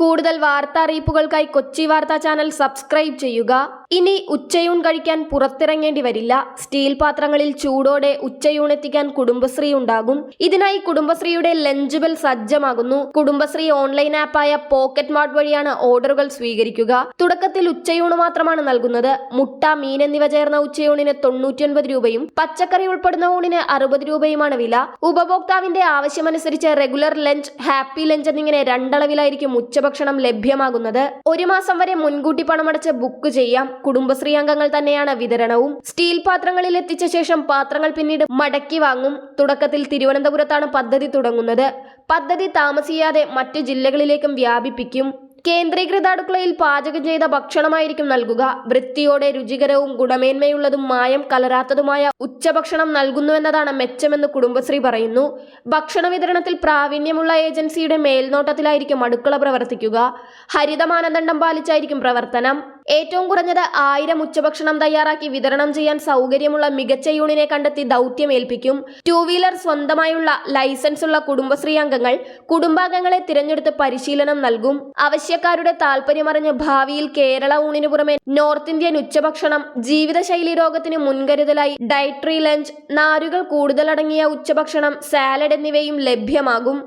കൂടുതൽ വാർത്താ അറിയിപ്പുകൾക്കായി കൊച്ചി വാർത്താ ചാനൽ സബ്സ്ക്രൈബ് ചെയ്യുക. ഇനി ഉച്ചയൂൺ കഴിക്കാൻ പുറത്തിറങ്ങേണ്ടി വരില്ല. സ്റ്റീൽ പാത്രങ്ങളിൽ ചൂടോടെ ഉച്ചയൂണെത്തിക്കാൻ കുടുംബശ്രീ ഉണ്ടാകും. ഇതിനായി കുടുംബശ്രീയുടെ ലഞ്ച് ബെൽ സജ്ജമാകുന്നു. കുടുംബശ്രീ ഓൺലൈൻ ആപ്പായ പോക്കറ്റ് മാർട്ട് വഴിയാണ് ഓർഡറുകൾ സ്വീകരിക്കുക. തുടക്കത്തിൽ ഉച്ചയൂണ് മാത്രമാണ് നൽകുന്നത്. മുട്ട, മീൻ എന്നിവ ചേർന്ന ഉച്ചയൂണിന് 99 രൂപയും പച്ചക്കറി ഉൾപ്പെടുന്ന ഊണിന് 60 രൂപയുമാണ് വില. ഉപഭോക്താവിന്റെ ആവശ്യമനുസരിച്ച് റെഗുലർ ലഞ്ച്, ഹാപ്പി ലഞ്ച് എന്നിങ്ങനെ രണ്ടളവിലായിരിക്കും ഉച്ചഭക്ഷണം ലഭ്യമാകുന്നത്. ഒരു മാസം വരെ മുൻകൂട്ടി പണമടച്ച് ബുക്ക് ചെയ്യാം. കുടുംബശ്രീ അംഗങ്ങൾ തന്നെയാണ് വിതരണവും. സ്റ്റീൽ പാത്രങ്ങളിൽ എത്തിച്ച ശേഷം പാത്രങ്ങൾ പിന്നീട് മടക്കി വാങ്ങും. തുടക്കത്തിൽ തിരുവനന്തപുരത്താണ് പദ്ധതി തുടങ്ങുന്നത്. പദ്ധതി താമസിയാതെ മറ്റു ജില്ലകളിലേക്കും വ്യാപിപ്പിക്കും. കേന്ദ്രീകൃത അടുക്കളയിൽ പാചകം ചെയ്ത ഭക്ഷണമായിരിക്കും നൽകുക. വൃത്തിയോടെ രുചികരവും ഗുണമേന്മയുള്ളതും മായം കലരാത്തതുമായ ഉച്ചഭക്ഷണം നൽകുന്നുവെന്നതാണ് മെച്ചമെന്ന് കുടുംബശ്രീ പറയുന്നു. ഭക്ഷണ വിതരണത്തിൽ പ്രാവീണ്യമുള്ള ഏജൻസിയുടെ മേൽനോട്ടത്തിലായിരിക്കും അടുക്കള പ്രവർത്തിക്കുക. ഹരിത മാനദണ്ഡം പാലിച്ചായിരിക്കും പ്രവർത്തനം. ഏറ്റവും കുറഞ്ഞത് 1000 ഉച്ചഭക്ഷണം തയ്യാറാക്കി വിതരണം ചെയ്യാൻ സൗകര്യമുള്ള മികച്ച യൂണിനെ കണ്ടെത്തി ദൗത്യമേൽപ്പിക്കും. 2 വീലർ സ്വന്തമായുള്ള ലൈസൻസ് ഉള്ള കുടുംബശ്രീ അംഗങ്ങൾ കുടുംബാംഗങ്ങളെ തിരഞ്ഞെടുത്ത് പരിശീലനം നൽകും. ആവശ്യക്കാരുടെ താല്പര്യമറിഞ്ഞ് ഭാവിയിൽ കേരള ഊണിനു പുറമെ നോർത്ത് ഇന്ത്യൻ ഉച്ചഭക്ഷണം, ജീവിതശൈലി രോഗത്തിന് മുൻകരുതലായി ഡയറ്ററി ലഞ്ച്, നാരുകൾ കൂടുതലടങ്ങിയ ഉച്ചഭക്ഷണം, സാലഡ് എന്നിവയും ലഭ്യമാകും.